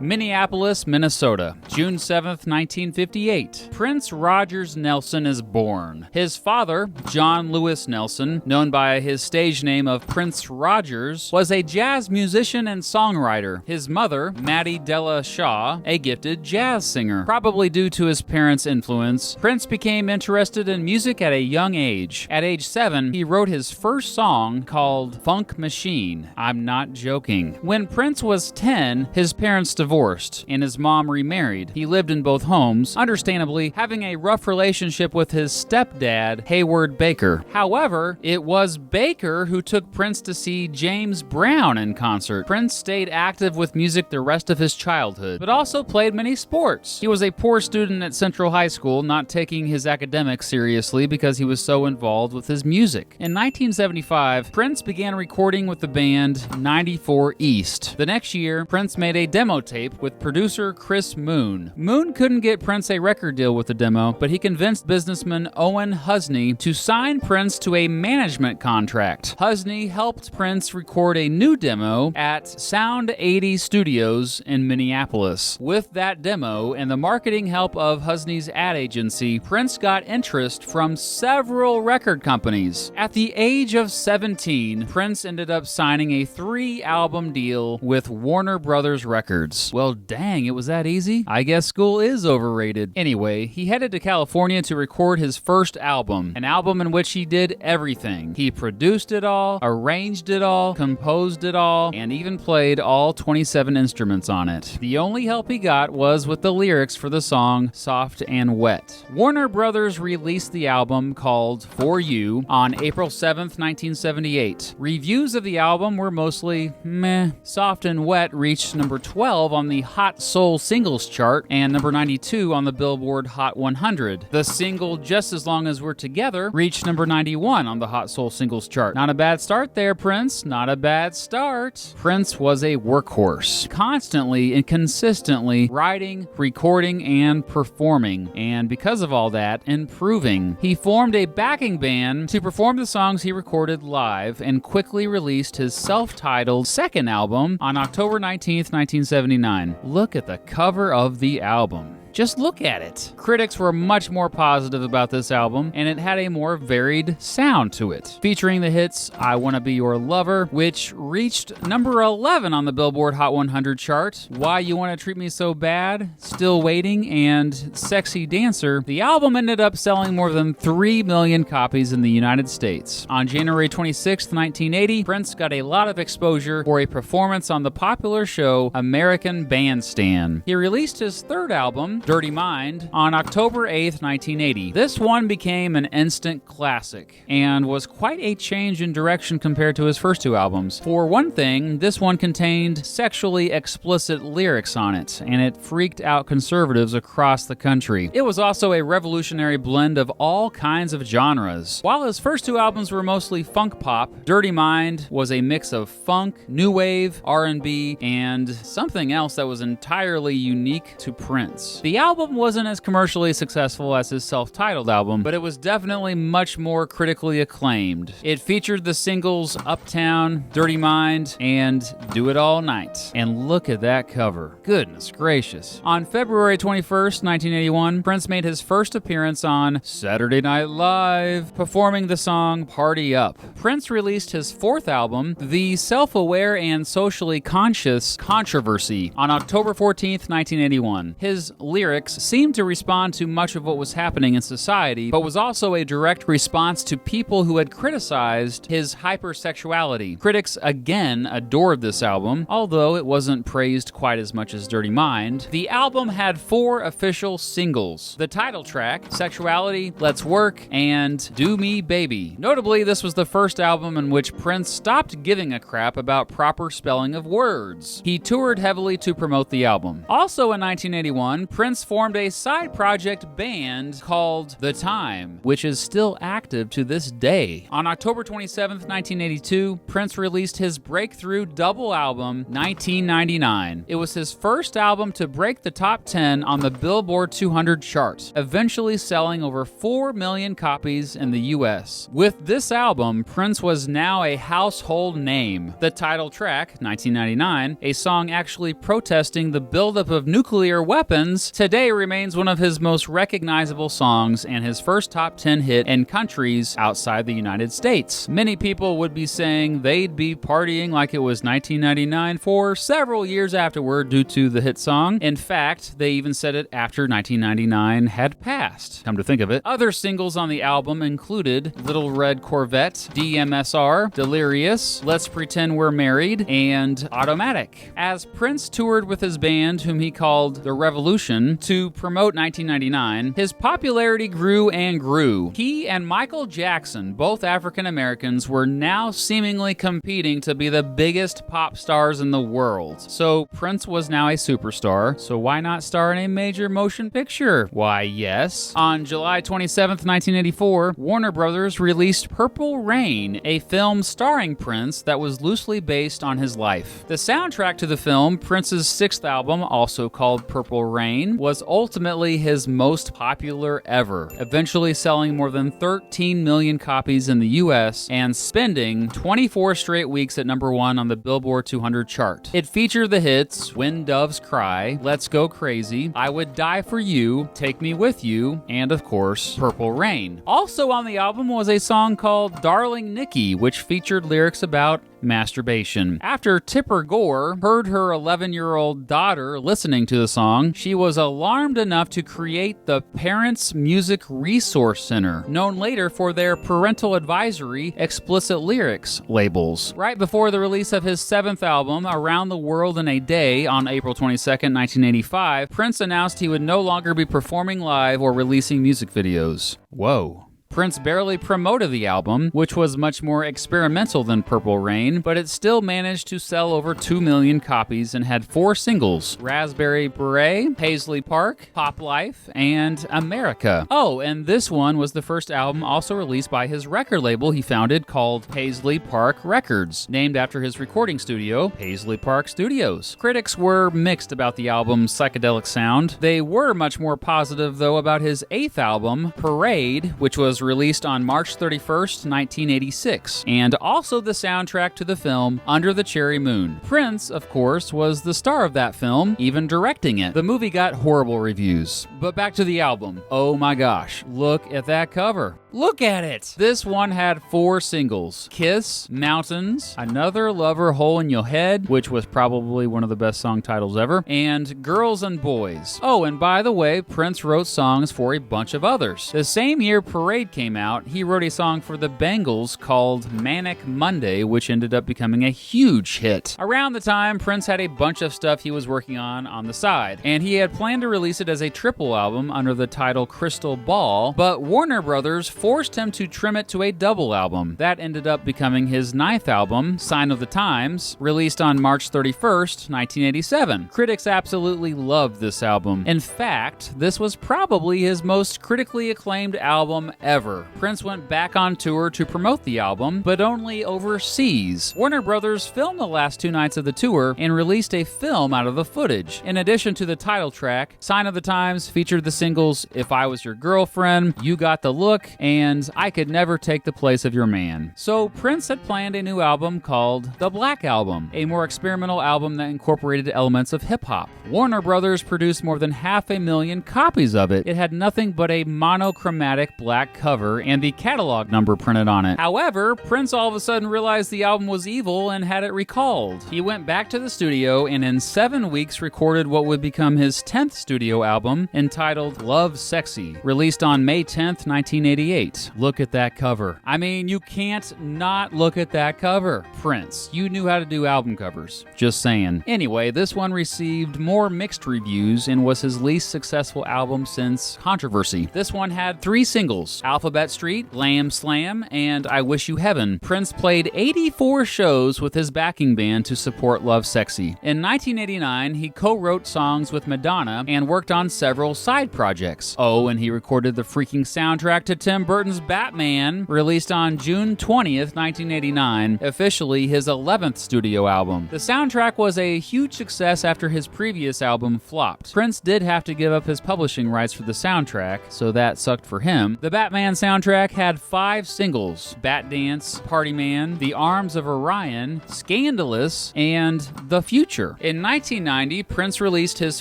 Minneapolis, Minnesota, June 7th, 1958. Prince Rogers Nelson is born. His father, John Lewis Nelson, known by his stage name of Prince Rogers, was a jazz musician and songwriter. His mother, Maddie Della Shaw, a gifted jazz singer. Probably due to his parents' influence, Prince became interested in music at a young age. At age 7, he wrote his first song called Funk Machine. I'm not joking. When Prince was 10, his parents divorced, and his mom remarried. He lived in both homes, understandably having a rough relationship with his stepdad, Hayward Baker. However, it was Baker who took Prince to see James Brown in concert. Prince stayed active with music the rest of his childhood, but also played many sports. He was a poor student at Central High School, not taking his academics seriously because he was so involved with his music. In 1975, Prince began recording with the band 94 East. The next year, Prince made a demo tape with producer Chris Moon. Moon couldn't get Prince a record deal with the demo, but he convinced businessman Owen Husney to sign Prince to a management contract. Husney helped Prince record a new demo at Sound 80 Studios in Minneapolis. With that demo and the marketing help of Husney's ad agency, Prince got interest from several record companies. At the age of 17, Prince ended up signing a 3-album deal with Warner Brothers Records. Well, dang, it was that easy? I guess school is overrated. Anyway, he headed to California to record his first album, an album in which he did everything. He produced it all, arranged it all, composed it all, and even played all 27 instruments on it. The only help he got was with the lyrics for the song Soft and Wet. Warner Brothers released the album called For You on April 7th, 1978. Reviews of the album were mostly meh. Soft and Wet reached number 12 on the Hot Soul Singles chart and number 92 on the Billboard Hot 100. The single Just As Long As We're Together reached number 91 on the Hot Soul Singles chart. Not a bad start there, Prince. Not a bad start. Prince was a workhorse, constantly and consistently writing, recording, and performing, and because of all that, improving. He formed a backing band to perform the songs he recorded live and quickly released his self-titled second album on October 19th, 1979. Look at the cover of the album. Just look at it. Critics were much more positive about this album, and it had a more varied sound to it, featuring the hits I Wanna Be Your Lover, which reached number 11 on the Billboard Hot 100 chart, Why You Wanna Treat Me So Bad, Still Waiting, and Sexy Dancer. The album ended up selling more than 3 million copies in the United States. On January 26, 1980, Prince got a lot of exposure for a performance on the popular show American Bandstand. He released his third album, Dirty Mind, on October 8th, 1980. This one became an instant classic and was quite a change in direction compared to his first 2 albums. For one thing, this one contained sexually explicit lyrics on it, and it freaked out conservatives across the country. It was also a revolutionary blend of all kinds of genres. While his first 2 albums were mostly funk pop, Dirty Mind was a mix of funk, new wave, R&B, and something else that was entirely unique to Prince. The album wasn't as commercially successful as his self-titled album, but it was definitely much more critically acclaimed. It featured the singles Uptown, Dirty Mind, and Do It All Night. And look at that cover. Goodness gracious. On February 21st, 1981, Prince made his first appearance on Saturday Night Live, performing the song Party Up. Prince released his 4th album, The Self-Aware and Socially Conscious Controversy, on October 14th, 1981. His lyrics seemed to respond to much of what was happening in society, but was also a direct response to people who had criticized his hypersexuality. Critics again adored this album, although it wasn't praised quite as much as Dirty Mind. The album had 4 official singles: the title track, Sexuality, Let's Work, and Do Me Baby. Notably, this was the first album in which Prince stopped giving a crap about proper spelling of words. He toured heavily to promote the album. Also in 1981, Prince Prince formed a side project band called The Time, which is still active to this day. On October 27th, 1982, Prince released his breakthrough double album, 1999. It was his first album to break the top 10 on the Billboard 200 chart, eventually selling over 4 million copies in the US. With this album, Prince was now a household name. The title track, 1999, a song actually protesting the buildup of nuclear weapons, today remains one of his most recognizable songs and his first top 10 hit in countries outside the United States. Many people would be saying they'd be partying like it was 1999 for several years afterward due to the hit song. In fact, they even said it after 1999 had passed. Come to think of it. Other singles on the album included Little Red Corvette, DMSR, Delirious, Let's Pretend We're Married, and Automatic. As Prince toured with his band, whom he called The Revolution, to promote 1999, his popularity grew and grew. He and Michael Jackson, both African Americans, were now seemingly competing to be the biggest pop stars in the world. So Prince was now a superstar, so why not star in a major motion picture? Why, yes. On July 27th, 1984, Warner Brothers released Purple Rain, a film starring Prince that was loosely based on his life. The soundtrack to the film, Prince's sixth album, also called Purple Rain, was ultimately his most popular ever, eventually selling more than 13 million copies in the US and spending 24 straight weeks at number 1 on the Billboard 200 chart. It featured the hits When Doves Cry, Let's Go Crazy, I Would Die For You, Take Me With You, and of course, Purple Rain. Also on the album was a song called Darling Nikki, which featured lyrics about masturbation. After Tipper Gore heard her 11-year-old daughter listening to the song, she was alarmed enough to create the Parents Music Resource Center, known later for their parental advisory explicit lyrics labels. Right before the release of his seventh album, Around the World in a Day, on April 22nd, 1985, Prince announced he would no longer be performing live or releasing music videos. Whoa. Prince barely promoted the album, which was much more experimental than Purple Rain, but it still managed to sell over 2 million copies and had 4 singles: Raspberry Beret, Paisley Park, Pop Life, and America. Oh, and this one was the first album also released by his record label he founded called Paisley Park Records, named after his recording studio, Paisley Park Studios. Critics were mixed about the album's psychedelic sound. They were much more positive, though, about his eighth album, Parade, which was released on March 31st, 1986, and also the soundtrack to the film Under the Cherry Moon. Prince, of course, was the star of that film, even directing it. The movie got horrible reviews. But back to the album. Oh my gosh, look at that cover. Look at it! This one had 4 singles: Kiss, Mountains, Another Lover Hole in Your Head, which was probably one of the best song titles ever, and Girls and Boys. Oh, and by the way, Prince wrote songs for a bunch of others. The same year Parade came out, he wrote a song for the Bengals called Manic Monday, which ended up becoming a huge hit. Around the time, Prince had a bunch of stuff he was working on the side, and he had planned to release it as a triple album under the title Crystal Ball, but Warner Brothers forced him to trim it to a double album. That ended up becoming his 9th album, Sign of the Times, released on March 31st, 1987. Critics absolutely loved this album. In fact, this was probably his most critically acclaimed album ever. Prince went back on tour to promote the album, but only overseas. Warner Brothers filmed the last 2 nights of the tour and released a film out of the footage. In addition to the title track, Sign of the Times featured the singles If I Was Your Girlfriend, You Got the Look, and I Could Never Take the Place of Your Man. So Prince had planned a new album called The Black Album, a more experimental album that incorporated elements of hip-hop. Warner Brothers produced more than 500,000 copies of it. It had nothing but a monochromatic black cover and the catalog number printed on it. However, Prince all of a sudden realized the album was evil and had it recalled. He went back to the studio and in 7 weeks recorded what would become his 10th studio album, entitled Love Sexy, released on May 10th, 1988. Look at that cover. I mean, you can't not look at that cover. Prince, you knew how to do album covers. Just saying. Anyway, this one received more mixed reviews and was his least successful album since Controversy. This one had 3 singles: Alphabet Street, Glam Slam, and I Wish You Heaven. Prince played 84 shows with his backing band to support Lovesexy. In 1989, he co-wrote songs with Madonna and worked on several side projects. Oh, and he recorded the freaking soundtrack to Tim Burton's Batman, released on June 20th, 1989, officially his 11th studio album. The soundtrack was a huge success after his previous album flopped. Prince did have to give up his publishing rights for the soundtrack, so that sucked for him. The Batman soundtrack had 5 singles: Bat Dance, Party Man, The Arms of Orion, Scandalous, and The Future. In 1990, Prince released his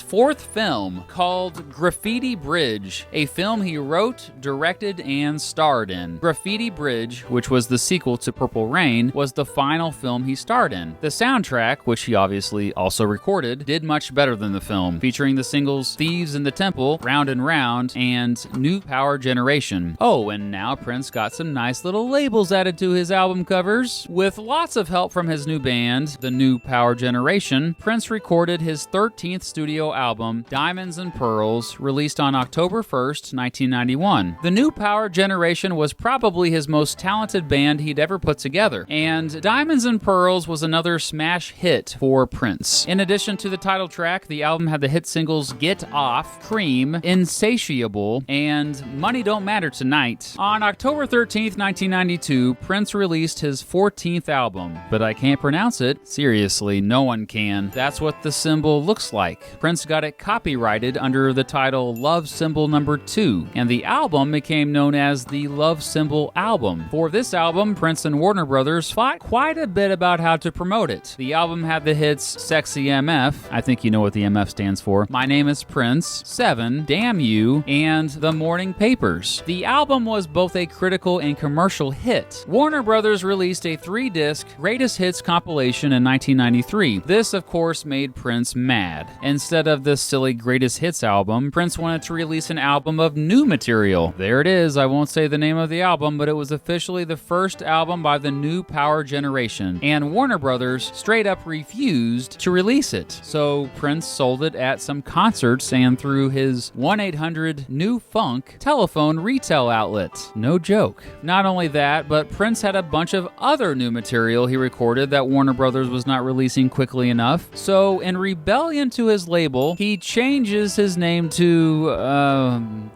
4th film called Graffiti Bridge, a film he wrote, directed, and starred in. Graffiti Bridge, which was the sequel to Purple Rain, was the final film he starred in. The soundtrack, which he obviously also recorded, did much better than the film, featuring the singles Thieves in the Temple, Round and Round, and New Power Generation. Oh, and now Prince got some nice little labels added to his album covers. With lots of help from his new band, the New Power Generation, Prince recorded his 13th studio album, Diamonds and Pearls, released on October 1st, 1991. The New Power Generation was probably his most talented band he'd ever put together, and Diamonds and Pearls was another smash hit for Prince. In addition to the title track, the album had the hit singles Get Off, Cream, Insatiable, and Money Don't Matter Tonight. On October 13th, 1992, Prince released his 14th album, but I can't pronounce it. Seriously, no one can. That's what the symbol looks like. Prince got it copyrighted under the title Love Symbol No. 2, and the album became known as the Love Symbol Album. For this album, Prince and Warner Brothers fought quite a bit about how to promote it. The album had the hits Sexy MF, I think you know what the MF stands for, My Name is Prince, 7, Damn You, and The Morning Papers. The album was both a critical and commercial hit. Warner Brothers released a 3-disc Greatest Hits compilation in 1993. This, of course, made Prince mad. Instead of the silly Greatest Hits album, Prince wanted to release an album of new material. There it is, I won't say the name of the album, but it was officially the first album by the New Power Generation, and Warner Brothers straight up refused to release it. So Prince sold it at some concerts and through his 1-800-NEW-FUNK telephone retail outlet. No joke. Not only that, but Prince had a bunch of other new material he recorded that Warner Brothers was not releasing quickly enough. So in rebellion to his label, he changes his name to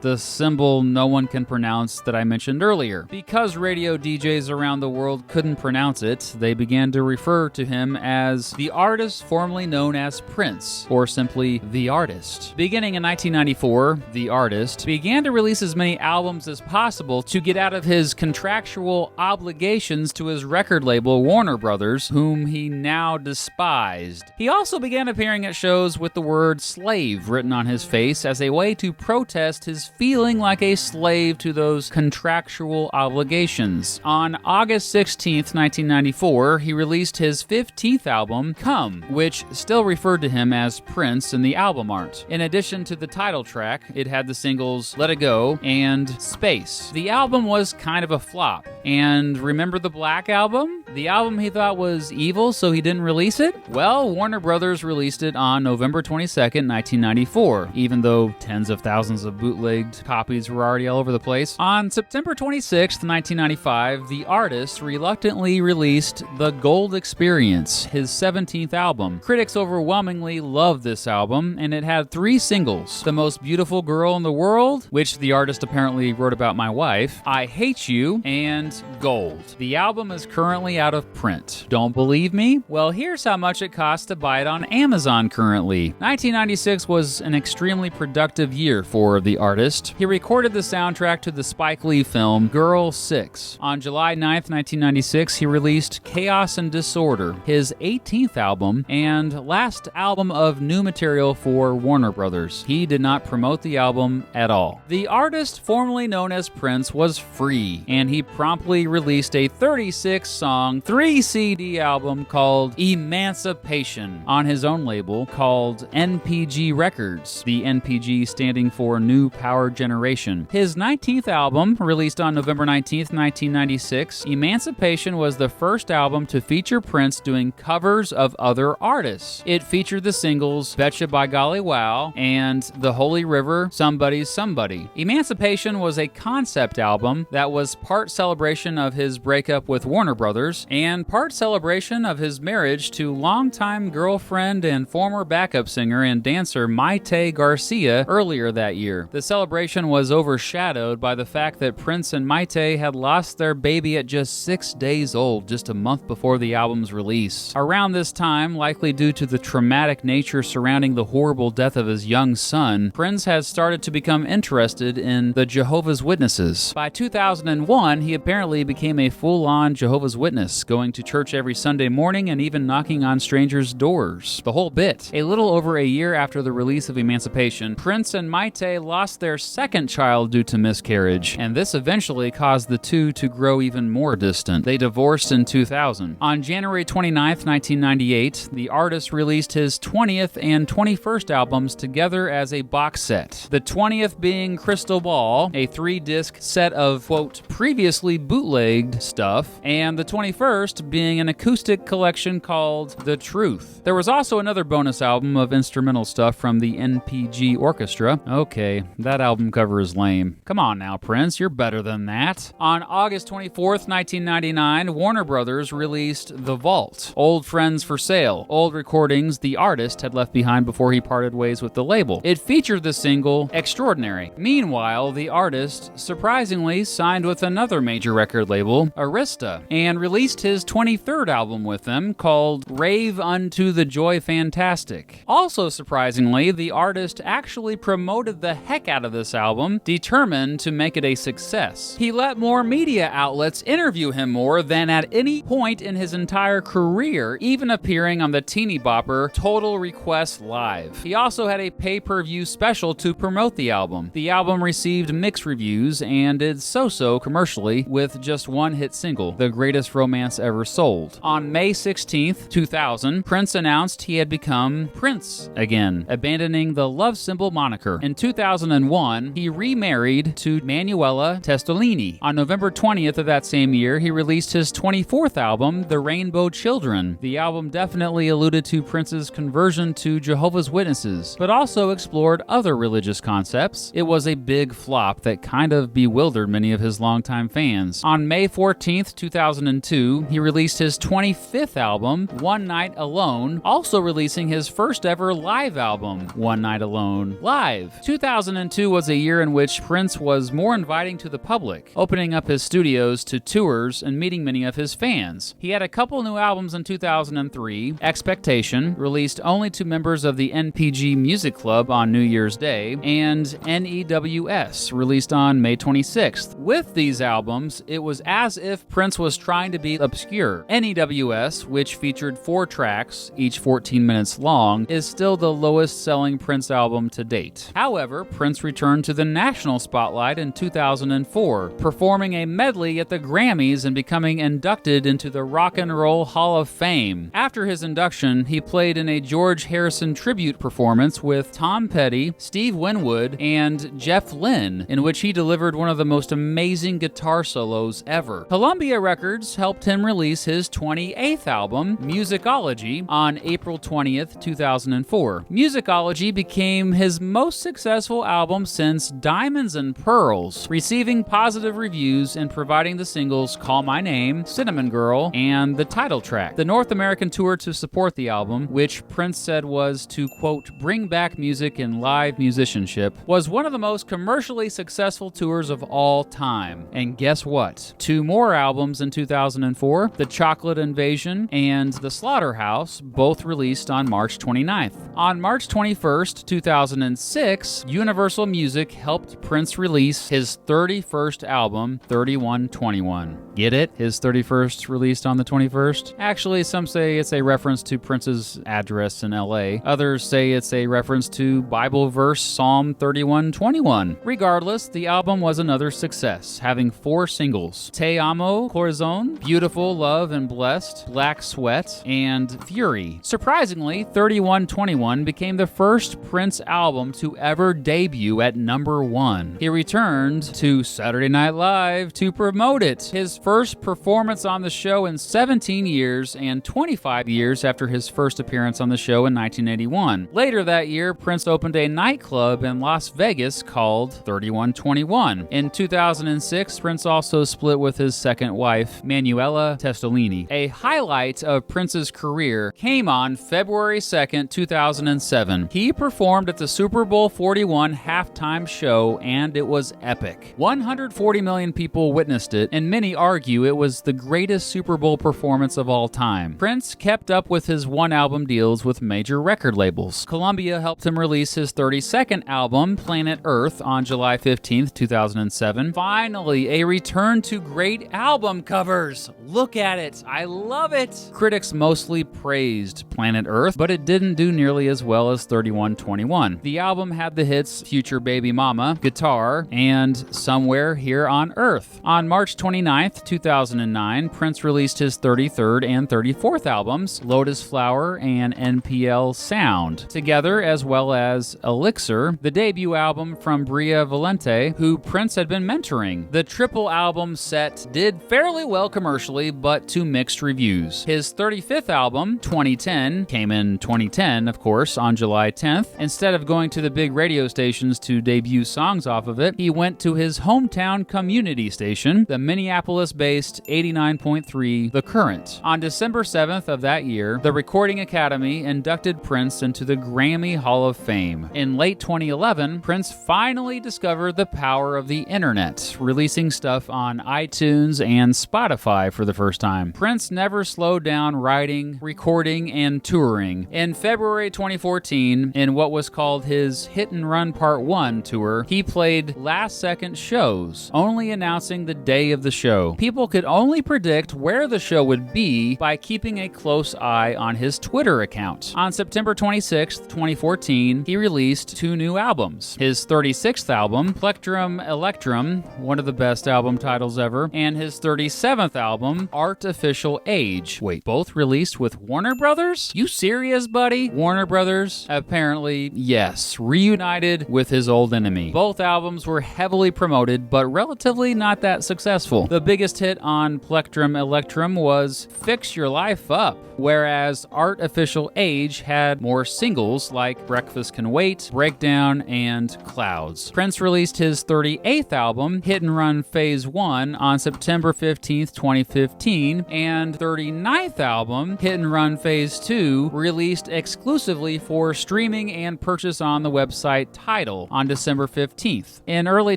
the symbol no one can pronounce that I mentioned earlier. Because radio DJs around the world couldn't pronounce it, they began to refer to him as the artist formerly known as Prince, or simply The Artist. Beginning in 1994, The Artist began to release as many albums as possible to get out of his contractual obligations to his record label Warner Brothers, whom he now despised. He also began appearing at shows with the word slave written on his face as a way to protest his feeling like a slave to those contractual obligations. On August 16th, 1994, he released his 15th album, Come, which still referred to him as Prince in the album art. In addition to the title track, it had the singles Let It Go and Space. The album was kind of a flop. And remember the Black Album? The album he thought was evil, so he didn't release it? Well, Warner Brothers released it on November 22nd, 1994, even though tens of thousands of bootlegged copies were already all over the place. On September 26th, 1995, The Artist reluctantly released The Gold Experience, his 17th album. Critics overwhelmingly loved this album, and it had 3 singles: The Most Beautiful Girl in the World, which the artist apparently wrote about my wife, I Hate You, and Gold. The album is currently out of print. Don't believe me? Well, here's how much it costs to buy it on Amazon currently. 1996 was an extremely productive year for The Artist. He recorded the soundtrack to the Spike Lee film Girl 6. On July 9th, 1996, he released Chaos and Disorder, his 18th album and last album of new material for Warner Brothers. He did not promote the album at all. The artist, formerly known as Prince, was free, and he promptly released a 36-song long 3-CD album called Emancipation on his own label called NPG Records, the NPG standing for New Power Generation. His 19th album, released on November 19th, 1996, Emancipation was the first album to feature Prince doing covers of other artists. It featured the singles Betcha by Golly Wow and The Holy River, Somebody's Somebody. Emancipation was a concept album that was part celebration of his breakup with Warner Brothers and part celebration of his marriage to longtime girlfriend and former backup singer and dancer Mayte Garcia earlier that year. The celebration was overshadowed by the fact that Prince and Mayte had lost their baby at just 6 days old, just a month before the album's release. Around this time, likely due to the traumatic nature surrounding the horrible death of his young son, Prince has started to become interested in the Jehovah's Witnesses. By 2001, he apparently became a full-on Jehovah's Witness, going to church every Sunday morning and even knocking on strangers' doors. The whole bit. A little over a year after the release of Emancipation, Prince and Mayte lost their second child due to miscarriage, and this eventually caused the two to grow even more distant. They divorced in 2000. On January 29th, 1998, the artist released his 20th and 21st albums together as a box set. The 20th being Crystal Ball, a 3-disc set of, quote, previously bootlegged stuff, and the 21st being an acoustic collection called The Truth. There was also another bonus album of instrumental stuff from the NPG Orchestra. Okay, that album cover is lame. Come on now, Prince, you're better than that. On August 24th, 1999, Warner Brothers released The Vault, Old Friends for Sale, old recordings the artist had left behind before he parted ways with the label. It featured the single Extraordinary. Meanwhile, the artist surprisingly signed with another major record label, Arista, and released his 23rd album with them called Rave Unto the Joy Fantastic. Also surprisingly, the artist actually promoted the heck out of this album, determined to make it a success. He let more media outlets interview him more than at any point in his entire career, even appearing on the teeny bopper Total Request Live. He also had a pay-per-view special to promote the album. The album received mixed reviews and did so-so commercially with just one hit single, The Greatest Romance Ever Sold. On May 16th, 2000, Prince announced he had become Prince again, abandoning the love symbol moniker. In 2001, he remarried to Manuela Testolini. On November 20th of that same year, he released his 24th album, The Rainbow Children. The album definitely alluded to Prince's conversion to Jehovah's Witnesses, but also explored other religious concepts. It was a big flop that kind of bewildered many of his longtime fans. On May 14th, 2002, he released his 25th album, One Night Alone, also releasing his first ever live album, One Night Alone Live. 2002 was a year in which Prince was more inviting to the public, opening up his studios to tours and meeting many of his fans. He had a couple new albums in 2003, Expectation, released only to members of the NPG Music Club on New Year's Day, and NEWS, released on May 26th. With these albums, it was as if Prince was trying to be obscure. NEWS, which featured 4 tracks, each 14 minutes long, is still the lowest selling Prince album to date. However, Prince returned to the national spotlight in 2004, performing a medley at the Grammys and becoming inducted into the Rock and Roll Hall of Fame. After his induction, he played in a George Harrison tribute performance with Tom Petty, Steve Winwood, and Jeff Lynne, in which he delivered one of the most amazing guitar solos ever. Columbia Records helped him release his 28th album, Musicology, on April 20th, 2004. Musicology became his most successful album since Diamonds and Pearls, receiving positive reviews and providing the singles Call My Name, Cinnamon Girl, and the title track. The North American tour to support the album, which Prince said was to, quote, bring back music and live musicianship, was one of the most commercially successful tours of all time. And guess what? 2 more albums in 2004, The Chocolate Invasion and The Slaughterhouse, both released on March 29th. On March 21st, 2006, Universal Music helped Prince release his 31st album, 3121. Get it? His 31st released on the 21st? Actually, some say it's a reference to Prince's address in LA. Others say it's a reference to Bible verse Psalm 31:21. Regardless, the album was another success, having 4 singles: Te Amo, Corazon, Beautiful, Love and Blessed, Black Sweat, and Fury. Surprisingly, 31:21 became the first Prince album to ever debut at number 1. He returned to Saturday Night Live to promote it, his first performance on the show in 17 years and 25 years after his first appearance on the show in 1981. Later that year, Prince opened a nightclub in Las Vegas called 3121. In 2006, Prince also split with his second wife, Manuela Testolini. A highlight of Prince's career came on February 2nd, 2007. He performed at the Super Bowl 41 halftime show, and it was epic. 140 million people witnessed it, and many argue it was the greatest Super Bowl performance of all time. Prince kept up with his one-album deals with major record labels. Columbia helped him release his 32nd album, Planet Earth, on July 15th, 2007. Finally, a return to great album covers. Look at it. I love it. Critics mostly praised Planet Earth, but it didn't do nearly as well as 3121. The album had the hits Future Baby Mama, Guitar, and Somewhere Here on Earth. On March 29th, 2009, Prince released his 33rd and 34th albums, Lotus Flower and NPL Sound, together, as well as Elixir, the debut album from Bria Valente, who Prince had been mentoring. The triple album set did fairly well commercially, but to mixed reviews. His 35th album, 2010, came in 2010, of course, on July 10th. Instead of going to the big radio stations to debut songs off of it, he went to his hometown community station, the Minneapolis-based 89.3 The Current. On December 7th of that year, the Recording Academy inducted Prince into the Grammy Hall of Fame. In late 2011, Prince finally discovered the power of the internet, releasing stuff on iTunes and Spotify for the first time. Prince never slowed down writing, recording, and touring. In February 2014, in what was called his Hit and Run Part 1 tour, he played last-second shows, only announcing the day of the show. People could only predict where the show would be by keeping a close eye on his Twitter account. On September 26, 2014, he released 2 new albums. His 36th album, Plectrum Electrum, one of the best album titles ever, and his 37th album, Artificial Age. Wait, both released with Warner Brothers? You serious, buddy? Warner Brothers? Apparently, yes, reunited with his old enemy. Both albums were heavily promoted, but relatively not that successful. The biggest hit on Plectrum Electrum was Fix Your Life Up, whereas Artificial Age had more singles like Breakfast Can Wait, Breakdown, and Clouds. Prince released his 38th album, Hit and Run Phase 1, on September 15th, 2015, and 39th album, Hit and Run Phase 2, released exclusively for streaming and purchase on the website Tidal on December 15th. In early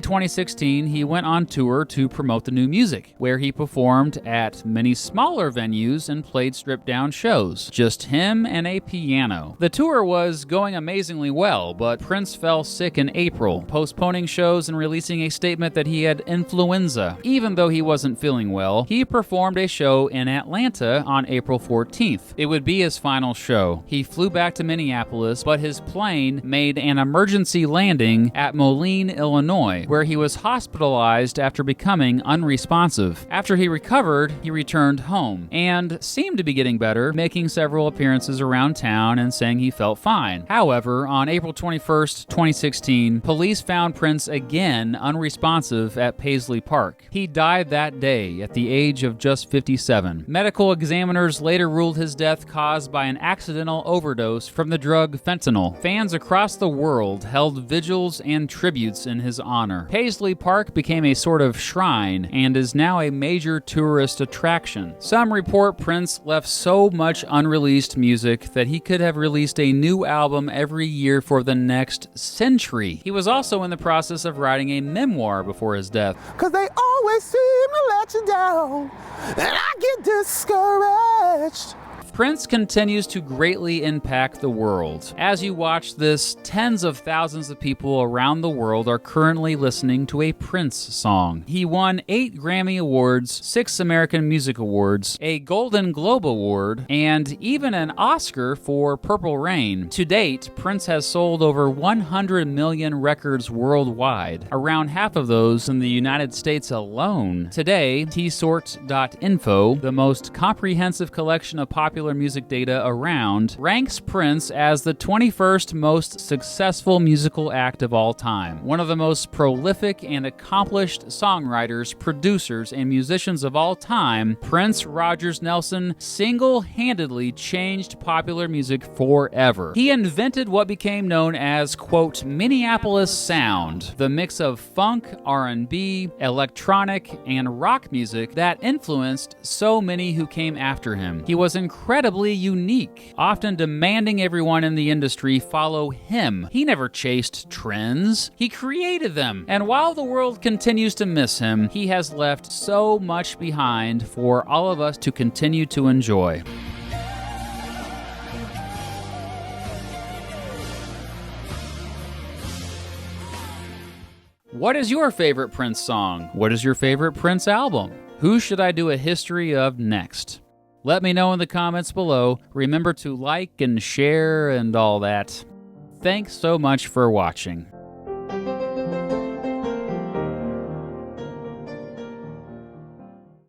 2016, he went on tour to promote the new music, where he performed at many smaller venues and played stripped-down shows. Just him and a piano. The tour was going amazingly well, but Prince fell sick in April, postponing shows and releasing a statement that he had influenza. Even though he wasn't feeling well, he performed a show in Atlanta on April 14th. It would be his final show. He flew back to Minneapolis, but his plane made an emergency landing at Moline, Illinois, where he was hospitalized after becoming unresponsive. After he recovered, he returned home and seemed to be getting better, making several appearances around town and saying he felt fine. However, on April 21st, 2016, police found Prince again unresponsive at Paisley Park. He died that day at the age of just 57. Medical examiners later ruled his death caused by an accidental overdose from the drug fentanyl. Fans across the world held vigils and tributes in his honor. Paisley Park became a sort of shrine and is now a major tourist attraction. Some report Prince left so much unreleased music that he could have released a new album every year for the next century. He was also in the process of writing a memoir before his death. Cause they always seem to let you down, and I get discouraged. Prince continues to greatly impact the world. As you watch this, tens of thousands of people around the world are currently listening to a Prince song. He won 8 Grammy Awards, 6 American Music Awards, a Golden Globe Award, and even an Oscar for Purple Rain. To date, Prince has sold over 100 million records worldwide, around half of those in the United States alone. Today, tsort.info, the most comprehensive collection of popular music data around, ranks Prince as the 21st most successful musical act of all time. One of the most prolific and accomplished songwriters, producers, and musicians of all time, Prince Rogers Nelson single-handedly changed popular music forever. He invented what became known as, quote, Minneapolis sound, the mix of funk, R&B, electronic, and rock music that influenced so many who came after him. He was incredibly unique, often demanding everyone in the industry follow him. He never chased trends. He created them. And while the world continues to miss him, he has left so much behind for all of us to continue to enjoy. What is your favorite Prince song? What is your favorite Prince album? Who should I do a history of next? Let me know in the comments below. Remember to like and share and all that. Thanks so much for watching.